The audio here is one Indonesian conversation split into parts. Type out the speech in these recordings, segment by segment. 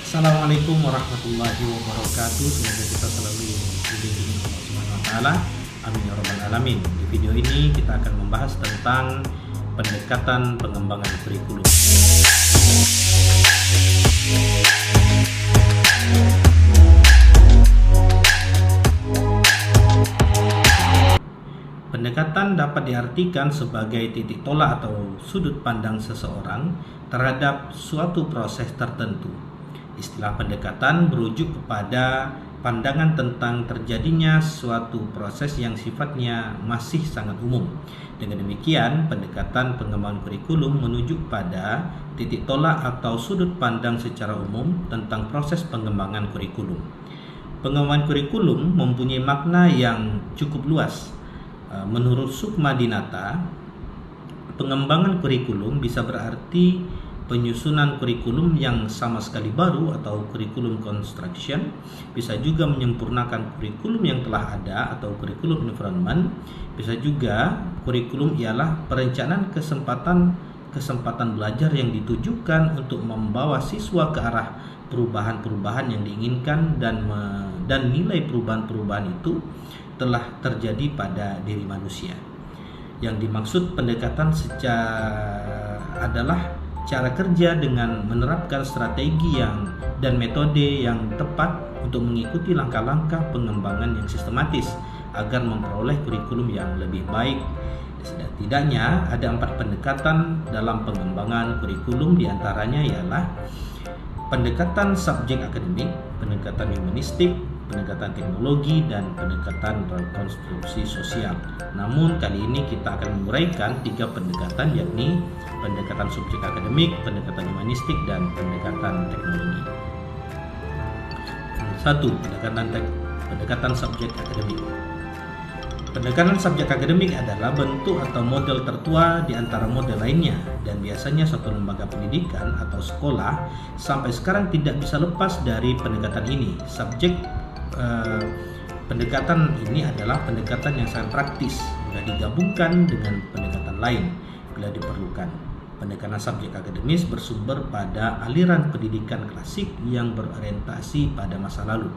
Assalamualaikum warahmatullahi wabarakatuh. Semoga kita selalu dilindungi Allah Subhanahu wa taala. Amin ya rabbal alamin. Di video ini kita akan membahas tentang pendekatan pengembangan kurikulum. Pendekatan dapat diartikan sebagai titik tolak atau sudut pandang seseorang terhadap suatu proses tertentu. Istilah pendekatan merujuk kepada pandangan tentang terjadinya suatu proses yang sifatnya masih sangat umum. Dengan demikian, pendekatan pengembangan kurikulum menuju pada titik tolak atau sudut pandang secara umum tentang proses pengembangan kurikulum. Pengembangan kurikulum mempunyai makna yang cukup luas. Menurut Sukma Dinata, pengembangan kurikulum bisa berarti penyusunan kurikulum yang sama sekali baru atau kurikulum construction, bisa juga menyempurnakan kurikulum yang telah ada atau kurikulum environment, bisa juga kurikulum ialah perencanaan kesempatan belajar yang ditujukan untuk membawa siswa ke arah perubahan-perubahan yang diinginkan dan nilai perubahan-perubahan itu telah terjadi pada diri manusia. Yang dimaksud pendekatan adalah cara kerja dengan menerapkan strategi dan metode yang tepat untuk mengikuti langkah-langkah pengembangan yang sistematis agar memperoleh kurikulum yang lebih baik. Setidaknya ada 4 pendekatan dalam pengembangan kurikulum, diantaranya ialah pendekatan subjek akademik, pendekatan humanistik, pendekatan teknologi, dan pendekatan rekonstruksi sosial. Namun kali ini kita akan menguraikan 3 pendekatan, yakni pendekatan subjek akademik, pendekatan humanistik, dan pendekatan teknologi. 1. Pendekatan subjek akademik. Pendekatan subjek akademik adalah bentuk atau model tertua di antara model lainnya, dan biasanya suatu lembaga pendidikan atau sekolah sampai sekarang tidak bisa lepas dari pendekatan ini. Pendekatan ini adalah pendekatan yang sangat praktis, mudah digabungkan dengan pendekatan lain bila diperlukan. Pendekatan subjek akademis bersumber pada aliran pendidikan klasik yang berorientasi pada masa lalu.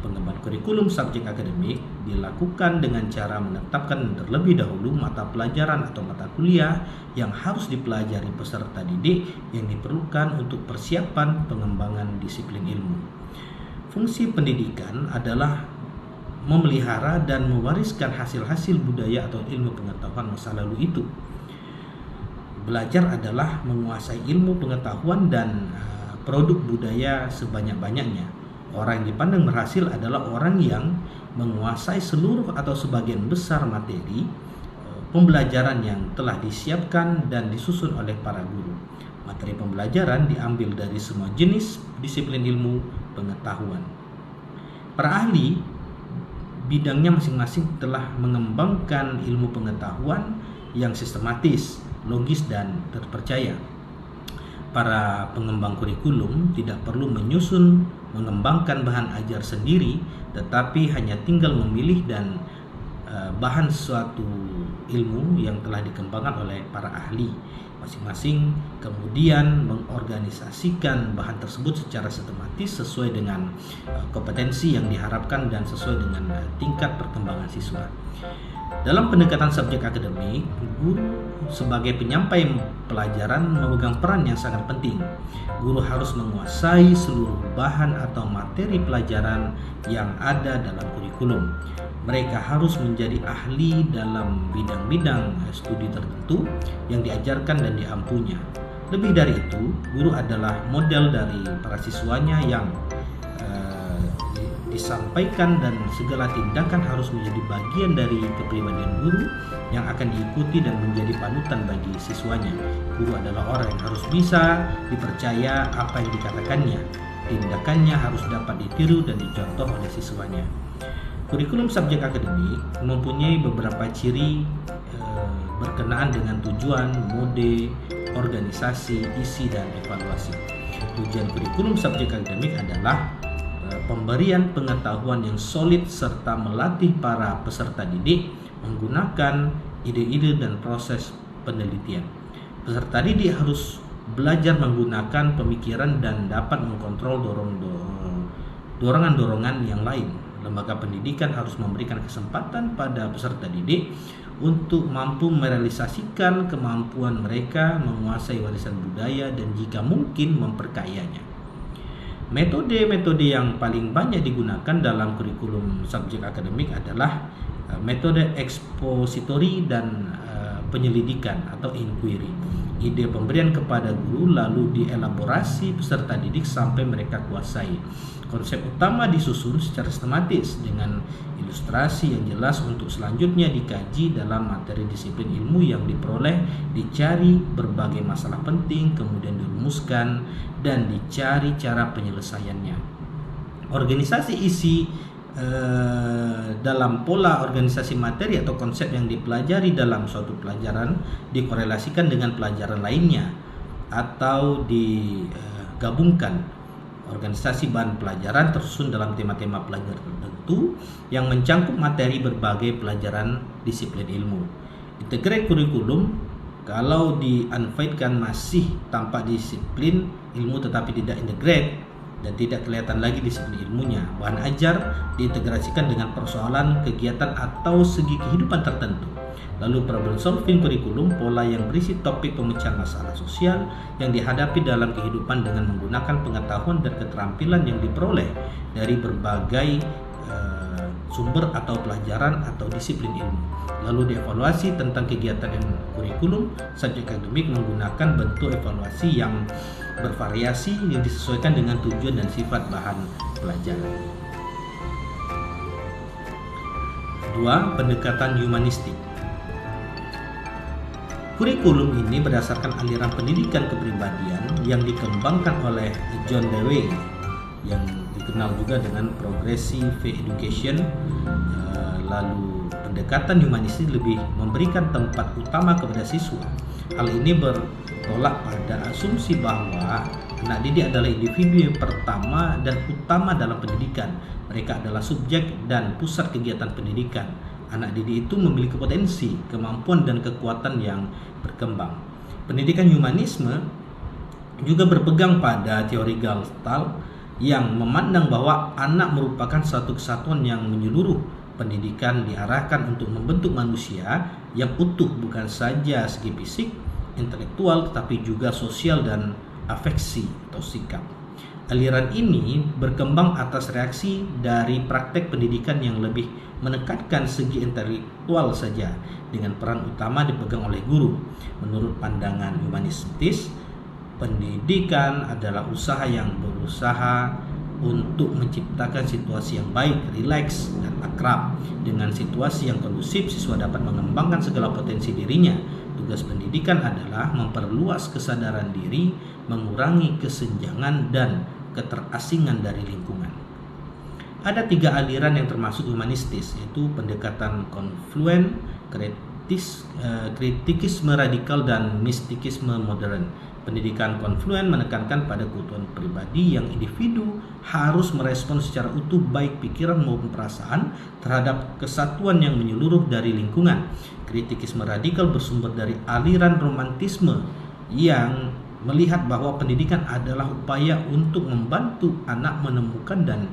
Pengembangan kurikulum subjek akademik dilakukan dengan cara menetapkan terlebih dahulu mata pelajaran atau mata kuliah yang harus dipelajari peserta didik yang diperlukan untuk persiapan pengembangan disiplin ilmu. Fungsi pendidikan adalah memelihara dan mewariskan hasil-hasil budaya atau ilmu pengetahuan masa lalu itu. Belajar adalah menguasai ilmu pengetahuan dan produk budaya sebanyak-banyaknya. Orang yang dipandang berhasil adalah orang yang menguasai seluruh atau sebagian besar materi pembelajaran yang telah disiapkan dan disusun oleh para guru. Materi pembelajaran diambil dari semua jenis disiplin ilmu pengetahuan. Para ahli bidangnya masing-masing telah mengembangkan ilmu pengetahuan yang sistematis, logis, dan terpercaya. Para pengembang kurikulum tidak perlu mengembangkan bahan ajar sendiri, tetapi hanya tinggal memilih dan bahan suatu ilmu yang telah dikembangkan oleh para ahli masing-masing, kemudian mengorganisasikan bahan tersebut secara sistematis sesuai dengan kompetensi yang diharapkan dan sesuai dengan tingkat perkembangan siswa. Dalam pendekatan subjek akademik, guru sebagai penyampai pelajaran memegang peran yang sangat penting. Guru harus menguasai seluruh bahan atau materi pelajaran yang ada dalam kurikulum. Mereka harus menjadi ahli dalam bidang-bidang studi tertentu yang diajarkan dan diampunya. Lebih dari itu, guru adalah model dari para siswanya yang disampaikan, dan segala tindakan harus menjadi bagian dari kepribadian guru yang akan diikuti dan menjadi panutan bagi siswanya. Guru adalah orang yang harus bisa dipercaya apa yang dikatakannya. Tindakannya harus dapat ditiru dan dicontoh oleh siswanya. Kurikulum subjek akademik mempunyai beberapa ciri berkenaan dengan tujuan, mode, organisasi, isi, dan evaluasi. Tujuan kurikulum subjek akademik adalah pemberian pengetahuan yang solid serta melatih para peserta didik menggunakan ide-ide dan proses penelitian. Peserta didik harus belajar menggunakan pemikiran dan dapat mengkontrol dorongan-dorongan yang lain. Lembaga pendidikan harus memberikan kesempatan pada peserta didik untuk mampu merealisasikan kemampuan mereka menguasai warisan budaya dan jika mungkin memperkayanya. Metode-metode yang paling banyak digunakan dalam kurikulum subjek akademik adalah metode ekspositori dan penyelidikan atau inquiry. Ide pemberian kepada guru lalu dielaborasi peserta didik sampai mereka kuasai. Konsep utama disusun secara sistematis dengan ilustrasi yang jelas untuk selanjutnya dikaji dalam materi disiplin ilmu yang diperoleh, dicari berbagai masalah penting, kemudian dirumuskan dan dicari cara penyelesaiannya. Organisasi isi dalam pola organisasi materi atau konsep yang dipelajari dalam suatu pelajaran dikorelasikan dengan pelajaran lainnya atau digabungkan. Organisasi bahan pelajaran tersusun dalam tema-tema pelajaran tertentu yang mencangkup materi berbagai pelajaran disiplin ilmu. Integrate kurikulum kalau di-unfaidkan masih tampak disiplin ilmu tetapi tidak integrate dan tidak kelihatan lagi disiplin ilmunya. Bahan ajar diintegrasikan dengan persoalan, kegiatan atau segi kehidupan tertentu. Lalu problem solving kurikulum, pola yang berisi topik pemecahan masalah sosial yang dihadapi dalam kehidupan dengan menggunakan pengetahuan dan keterampilan yang diperoleh dari berbagai sumber atau pelajaran atau disiplin ilmu. Lalu dievaluasi tentang kegiatan kurikulum subjek akademik menggunakan bentuk evaluasi yang bervariasi yang disesuaikan dengan tujuan dan sifat bahan pelajaran. 2. Pendekatan humanistik. Kurikulum ini berdasarkan aliran pendidikan kepribadian yang dikembangkan oleh John Dewey yang dikenal juga dengan progressive education. Lalu pendekatan humanistik lebih memberikan tempat utama kepada siswa. Hal ini bertolak pada asumsi bahwa anak didik adalah individu yang pertama dan utama dalam pendidikan. Mereka adalah subjek dan pusat kegiatan pendidikan. Anak didik itu memiliki potensi, kemampuan dan kekuatan yang berkembang. Pendidikan humanisme juga berpegang pada teori Gestalt yang memandang bahwa anak merupakan satu kesatuan yang menyeluruh. Pendidikan diarahkan untuk membentuk manusia yang utuh bukan saja segi fisik, intelektual, tetapi juga sosial dan afeksi atau sikap. Aliran ini berkembang atas reaksi dari praktek pendidikan yang lebih menekankan segi intelektual saja, dengan peran utama dipegang oleh guru. Menurut pandangan humanistis, pendidikan adalah usaha yang berusaha untuk menciptakan situasi yang baik, rileks, dan akrab. Dengan situasi yang kondusif, siswa dapat mengembangkan segala potensi dirinya. Tugas pendidikan adalah memperluas kesadaran diri, mengurangi kesenjangan dan keterasingan dari lingkungan. Ada 3 aliran yang termasuk humanistis, yaitu pendekatan konfluen, kritikisme radikal, dan mistikisme modern. Pendidikan konfluen menekankan pada keutuhan pribadi yang individu harus merespon secara utuh baik pikiran maupun perasaan terhadap kesatuan yang menyeluruh dari lingkungan. Kritikisme radikal bersumber dari aliran romantisme yang melihat bahwa pendidikan adalah upaya untuk membantu anak menemukan dan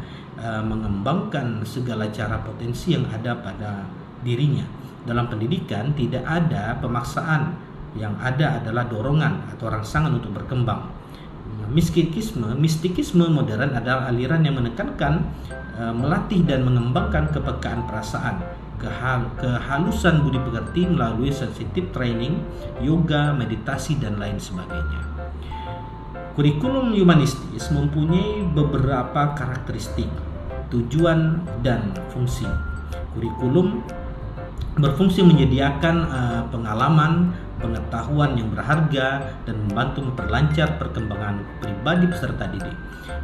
mengembangkan segala cara potensi yang ada pada dirinya. Dalam pendidikan tidak ada pemaksaan, yang ada adalah dorongan atau rangsangan untuk berkembang. Mistikisme modern adalah aliran yang menekankan, melatih dan mengembangkan kepekaan perasaan, kehalusan budi pekerti melalui sensitive training, yoga, meditasi, dan lain sebagainya. Kurikulum humanistis mempunyai beberapa karakteristik, tujuan, dan fungsi. Kurikulum berfungsi menyediakan pengalaman, pengetahuan yang berharga dan membantu memperlancar perkembangan pribadi peserta didik.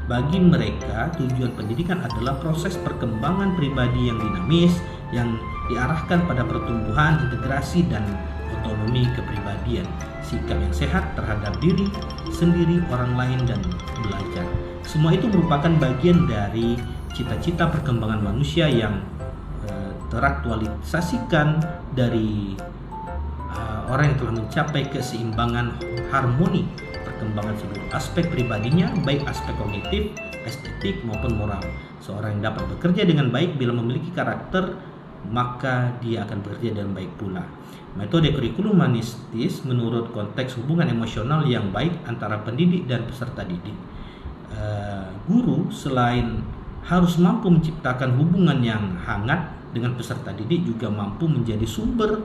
Bagi mereka, tujuan pendidikan adalah proses perkembangan pribadi yang dinamis yang diarahkan pada pertumbuhan, integrasi, dan otonomi kepribadian, sikap yang sehat terhadap diri sendiri, orang lain, dan belajar. Semua itu merupakan bagian dari cita-cita perkembangan manusia yang teraktualisasikan dari orang yang telah mencapai keseimbangan harmoni perkembangan seluruh aspek pribadinya, baik aspek kognitif, estetik maupun moral. Seorang yang dapat bekerja dengan baik bila memiliki karakter, maka dia akan bekerja dengan baik pula. Metode kurikulum humanistis menurut konteks hubungan emosional yang baik antara pendidik dan peserta didik. Guru selain harus mampu menciptakan hubungan yang hangat dengan peserta didik, juga mampu menjadi sumber.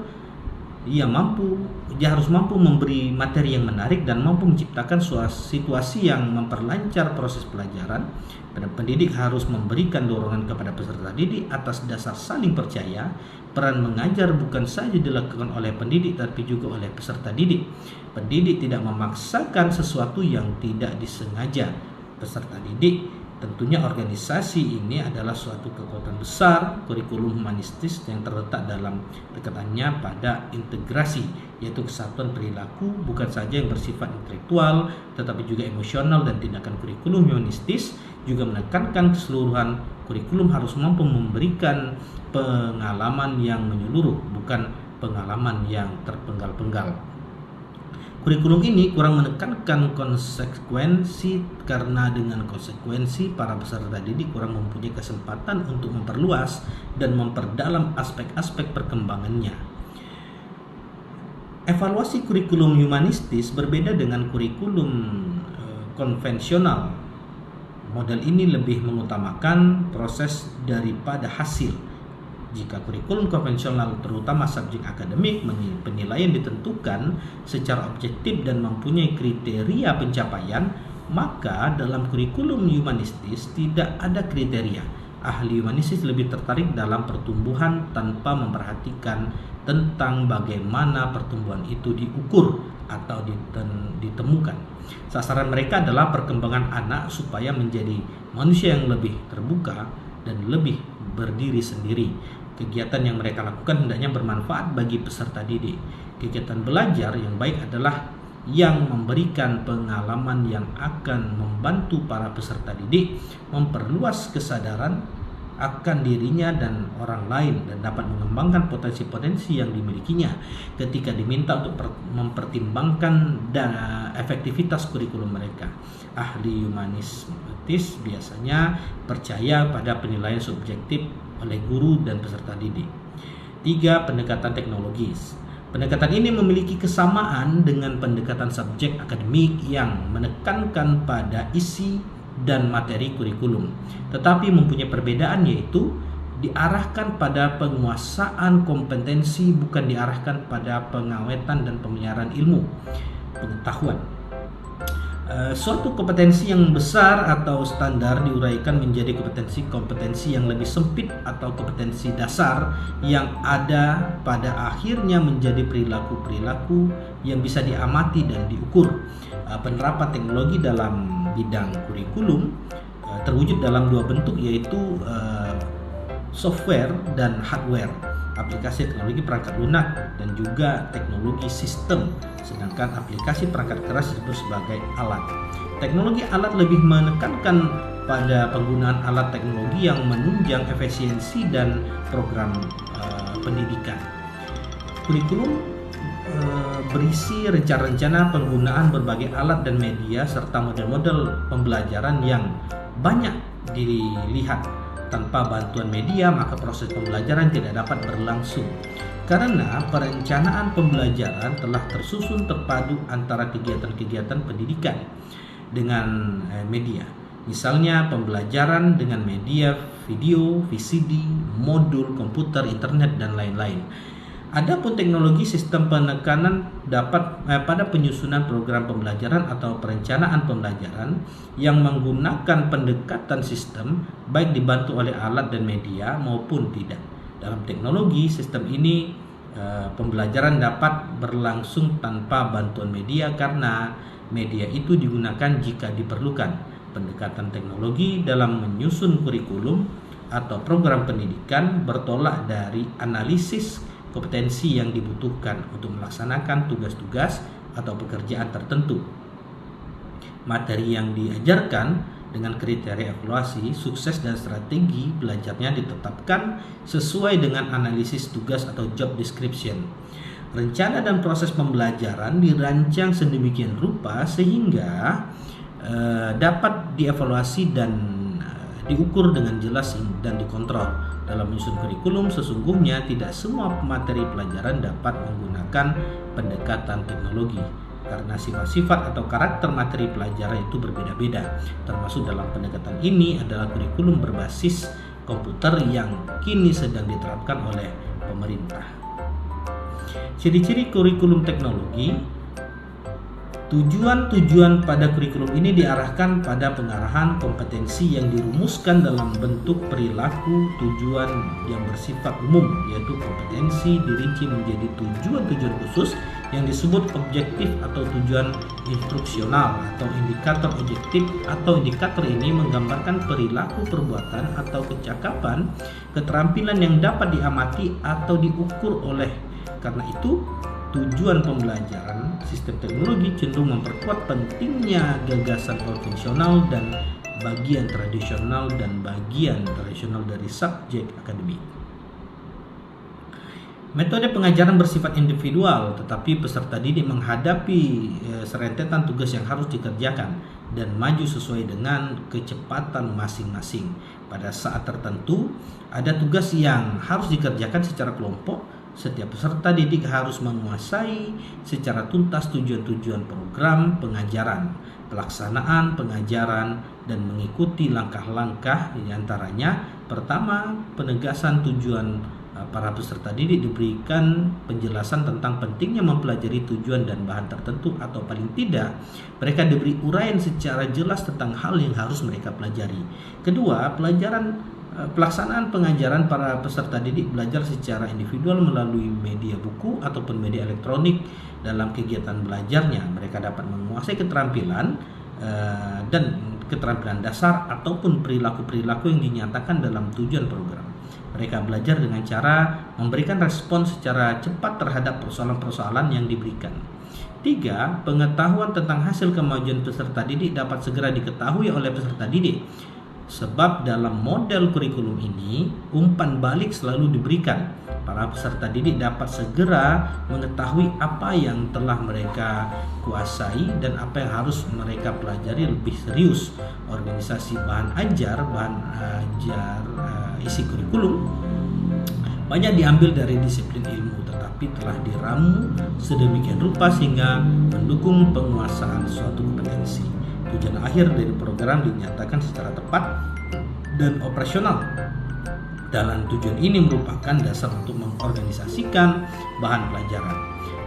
Dia harus mampu memberi materi yang menarik dan mampu menciptakan situasi yang memperlancar proses pelajaran. Dan pendidik harus memberikan dorongan kepada peserta didik atas dasar saling percaya. Peran mengajar bukan saja dilakukan oleh pendidik tapi juga oleh peserta didik. Pendidik tidak memaksakan sesuatu yang tidak disengaja peserta didik. Tentunya organisasi ini adalah suatu kekuatan besar. Kurikulum humanistis yang terletak dalam tekatannya pada integrasi, yaitu kesatuan perilaku bukan saja yang bersifat intelektual tetapi juga emosional, dan tindakan kurikulum humanistis juga menekankan keseluruhan kurikulum harus mampu memberikan pengalaman yang menyeluruh, bukan pengalaman yang terpenggal-penggal. Kurikulum ini kurang menekankan konsekuensi karena dengan konsekuensi para peserta didik kurang mempunyai kesempatan untuk memperluas dan memperdalam aspek-aspek perkembangannya. Evaluasi kurikulum humanistis berbeda dengan kurikulum konvensional. Model ini lebih mengutamakan proses daripada hasil. Jika kurikulum konvensional terutama subjek akademik, penilaian ditentukan secara objektif dan mempunyai kriteria pencapaian, maka dalam kurikulum humanistis tidak ada kriteria. Ahli humanistis lebih tertarik dalam pertumbuhan tanpa memperhatikan tentang bagaimana pertumbuhan itu diukur atau ditemukan. Sasaran mereka adalah perkembangan anak supaya menjadi manusia yang lebih terbuka dan lebih berdiri sendiri. Kegiatan yang mereka lakukan hendaknya bermanfaat bagi peserta didik. Kegiatan belajar yang baik adalah yang memberikan pengalaman yang akan membantu para peserta didik memperluas kesadaran akan dirinya dan orang lain dan dapat mengembangkan potensi-potensi yang dimilikinya. Ketika diminta untuk mempertimbangkan efektivitas kurikulum mereka, ahli humanistis biasanya percaya pada penilaian subjektif oleh guru dan peserta didik. 3. Pendekatan teknologis. Pendekatan ini memiliki kesamaan dengan pendekatan subjek akademik yang menekankan pada isi dan materi kurikulum, tetapi mempunyai perbedaan, yaitu diarahkan pada penguasaan kompetensi, bukan diarahkan pada pengawetan dan pemeliharaan ilmu pengetahuan. Suatu kompetensi yang besar atau standar diuraikan menjadi kompetensi yang lebih sempit atau kompetensi dasar yang ada pada akhirnya menjadi perilaku-perilaku yang bisa diamati dan diukur. Penerapan teknologi dalam bidang kurikulum terwujud dalam dua bentuk, yaitu software dan hardware, aplikasi teknologi perangkat lunak dan juga teknologi sistem, sedangkan aplikasi perangkat keras disebut sebagai alat. Teknologi alat lebih menekankan pada penggunaan alat teknologi yang menunjang efisiensi dan program pendidikan. Kurikulum berisi rencana-rencana penggunaan berbagai alat dan media serta model-model pembelajaran yang banyak dilihat. Tanpa bantuan media, maka proses pembelajaran tidak dapat berlangsung. Karena perencanaan pembelajaran telah tersusun terpadu antara kegiatan-kegiatan pendidikan dengan media. Misalnya pembelajaran dengan media video, VCD, modul, komputer, internet, dan lain-lain. Adapun teknologi sistem penekanan dapat pada penyusunan program pembelajaran atau perencanaan pembelajaran yang menggunakan pendekatan sistem, baik dibantu oleh alat dan media maupun tidak. Dalam teknologi sistem ini pembelajaran dapat berlangsung tanpa bantuan media karena media itu digunakan jika diperlukan. Pendekatan teknologi dalam menyusun kurikulum atau program pendidikan bertolak dari analisis kompetensi yang dibutuhkan untuk melaksanakan tugas-tugas atau pekerjaan tertentu. Materi yang diajarkan dengan kriteria evaluasi, sukses dan strategi belajarnya ditetapkan sesuai dengan analisis tugas atau job description. Rencana dan proses pembelajaran dirancang sedemikian rupa sehingga dapat dievaluasi dan diukur dengan jelas dan dikontrol. Dalam menyusun kurikulum, sesungguhnya tidak semua materi pelajaran dapat menggunakan pendekatan teknologi karena sifat-sifat atau karakter materi pelajaran itu berbeda-beda. Termasuk dalam pendekatan ini adalah kurikulum berbasis komputer yang kini sedang diterapkan oleh pemerintah. Ciri-ciri kurikulum teknologi. Tujuan pada kurikulum ini diarahkan pada pengarahan kompetensi yang dirumuskan dalam bentuk perilaku tujuan yang bersifat umum, yaitu kompetensi dirinci menjadi tujuan-tujuan khusus yang disebut objektif atau tujuan instruksional atau indikator objektif atau indikator ini menggambarkan perilaku perbuatan atau kecakapan keterampilan yang dapat diamati atau diukur oleh. Karena itu tujuan pembelajaran sistem teknologi cenderung memperkuat pentingnya gagasan konvensional dan bagian tradisional dari subjek akademik. Metode pengajaran bersifat individual, tetapi peserta didik menghadapi serentetan tugas yang harus dikerjakan dan maju sesuai dengan kecepatan masing-masing. Pada saat tertentu, ada tugas yang harus dikerjakan secara kelompok. Setiap peserta didik harus menguasai secara tuntas tujuan-tujuan program pengajaran, pelaksanaan pengajaran, dan mengikuti langkah-langkah di antaranya. Pertama, penegasan tujuan. Para peserta didik diberikan penjelasan tentang pentingnya mempelajari tujuan dan bahan tertentu, atau paling tidak mereka diberi uraian secara jelas tentang hal yang harus mereka pelajari. Kedua, pelaksanaan pengajaran. Para peserta didik belajar secara individual melalui media buku ataupun media elektronik. Dalam kegiatan belajarnya mereka dapat menguasai keterampilan dasar ataupun perilaku-perilaku yang dinyatakan dalam tujuan program. Mereka belajar dengan cara memberikan respon secara cepat terhadap persoalan-persoalan yang diberikan. 3. Pengetahuan tentang hasil kemajuan peserta didik dapat segera diketahui oleh peserta didik. Sebab dalam model kurikulum ini, umpan balik selalu diberikan. Para peserta didik dapat segera mengetahui apa yang telah mereka kuasai dan apa yang harus mereka pelajari lebih serius. Organisasi bahan ajar isi kurikulum banyak diambil dari disiplin ilmu, tetapi telah diramu sedemikian rupa sehingga mendukung penguasaan suatu kompetensi. Tujuan akhir dari program dinyatakan secara tepat dan operasional. Dalam tujuan ini merupakan dasar untuk mengorganisasikan bahan pelajaran.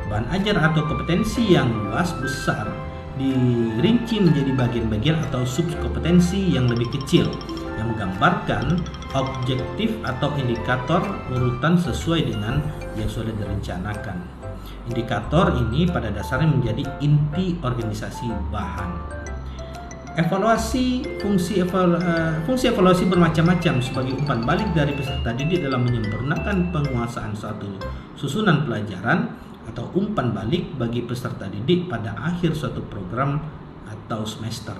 Bahan ajar atau kompetensi yang luas besar dirinci menjadi bagian-bagian atau subkompetensi yang lebih kecil yang menggambarkan objektif atau indikator urutan sesuai dengan yang sudah direncanakan. Indikator ini pada dasarnya menjadi inti organisasi bahan. Fungsi evaluasi bermacam-macam sebagai umpan balik dari peserta didik dalam menyempurnakan penguasaan suatu susunan pelajaran atau umpan balik bagi peserta didik pada akhir suatu program atau semester.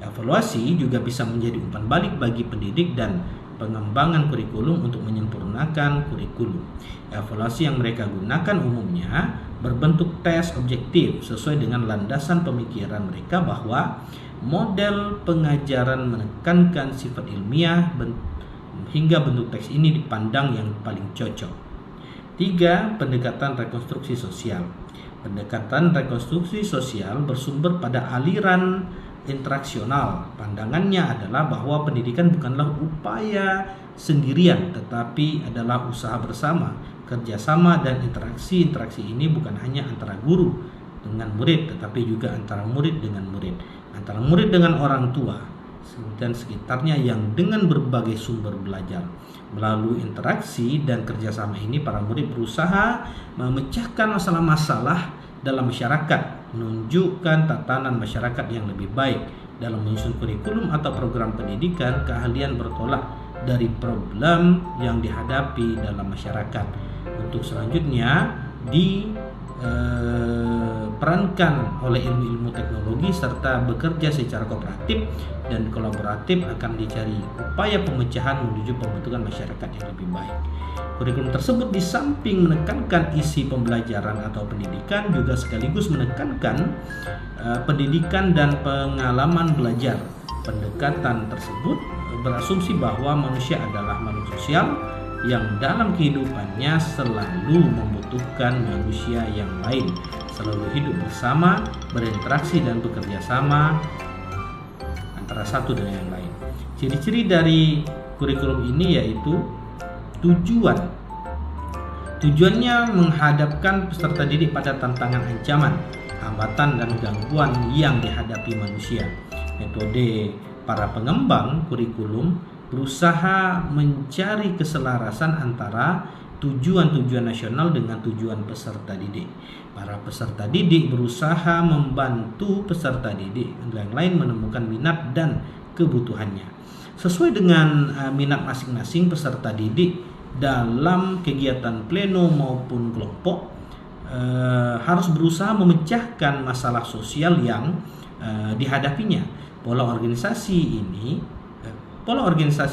Evaluasi juga bisa menjadi umpan balik bagi pendidik dan pengembangan kurikulum untuk menyempurnakan kurikulum. Evaluasi yang mereka gunakan umumnya berbentuk tes objektif sesuai dengan landasan pemikiran mereka bahwa model pengajaran menekankan sifat ilmiah hingga bentuk teks ini dipandang yang paling cocok. 3. Pendekatan rekonstruksi sosial. Pendekatan rekonstruksi sosial bersumber pada aliran interaksional. Pandangannya adalah bahwa pendidikan bukanlah upaya sendirian, tetapi adalah usaha bersama, kerjasama dan interaksi. Interaksi ini bukan hanya antara guru dengan murid, tetapi juga antara murid dengan murid, antara murid dengan orang tua dan sekitarnya yang dengan berbagai sumber belajar. Melalui interaksi dan kerjasama ini, para murid berusaha memecahkan masalah-masalah dalam masyarakat, menunjukkan tatanan masyarakat yang lebih baik. Dalam menyusun kurikulum atau program pendidikan, keahlian bertolak dari problem yang dihadapi dalam masyarakat. Untuk selanjutnya perankan oleh ilmu-ilmu teknologi serta bekerja secara kooperatif dan kolaboratif akan dicari upaya pemecahan menuju pembentukan masyarakat yang lebih baik. Kurikulum tersebut di samping menekankan isi pembelajaran atau pendidikan juga sekaligus menekankan pendidikan dan pengalaman belajar. Pendekatan tersebut berasumsi bahwa manusia adalah makhluk sosial yang dalam kehidupannya selalu membutuhkan manusia yang lain, selalu hidup bersama, berinteraksi dan bekerja sama antara satu dengan yang lain. Ciri-ciri dari kurikulum ini yaitu tujuan. Tujuannya menghadapkan peserta didik pada tantangan ancaman, hambatan dan gangguan yang dihadapi manusia. Metode para pengembang kurikulum berusaha mencari keselarasan antara tujuan-tujuan nasional dengan tujuan peserta didik. Para peserta didik berusaha membantu peserta didik yang lain menemukan minat dan kebutuhannya. Sesuai dengan minat masing-masing peserta didik dalam kegiatan pleno maupun kelompok harus berusaha memecahkan masalah sosial yang dihadapinya. Pola organisasi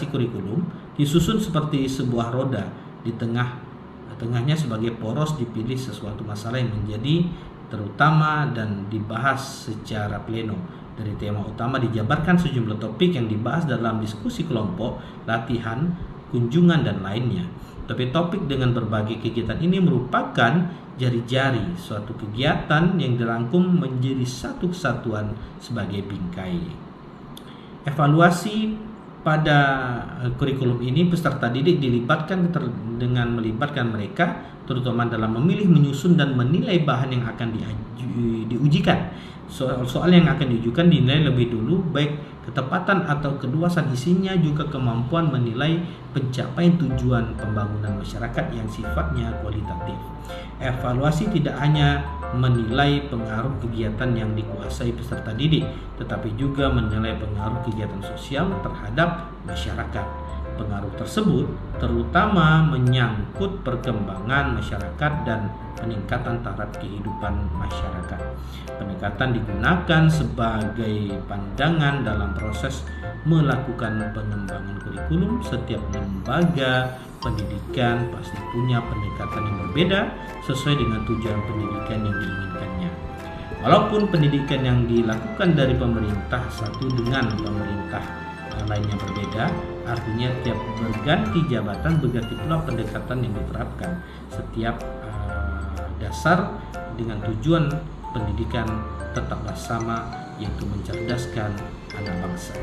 kurikulum disusun seperti sebuah roda. Di tengahnya sebagai poros dipilih sesuatu masalah yang menjadi terutama dan dibahas secara pleno. Dari tema utama dijabarkan sejumlah topik yang dibahas dalam diskusi kelompok, latihan, kunjungan dan lainnya. Topik-topik dengan berbagai kegiatan ini merupakan jari-jari suatu kegiatan yang dirangkum menjadi satu kesatuan sebagai bingkai. Evaluasi pada kurikulum ini peserta didik dilibatkan dengan melibatkan mereka terutama dalam memilih, menyusun dan menilai bahan yang akan diujikan. Soal-soal yang akan diujikan dinilai lebih dulu baik ketepatan atau keluasan isinya juga kemampuan menilai pencapaian tujuan pembangunan masyarakat yang sifatnya kualitatif. Evaluasi tidak hanya menilai pengaruh kegiatan yang dikuasai peserta didik, tetapi juga menilai pengaruh kegiatan sosial terhadap masyarakat. Pengaruh tersebut terutama menyangkut perkembangan masyarakat dan peningkatan taraf kehidupan masyarakat. Pendekatan digunakan sebagai pandangan dalam proses melakukan pengembangan kurikulum. Setiap lembaga pendidikan pasti punya pendekatan yang berbeda sesuai dengan tujuan pendidikan yang diinginkannya. Walaupun pendidikan yang dilakukan dari pemerintah satu dengan pemerintah lainnya berbeda, artinya tiap berganti jabatan berganti pula pendekatan yang diterapkan. Setiap dasar dengan tujuan pendidikan tetaplah sama, yaitu mencerdaskan anak bangsa.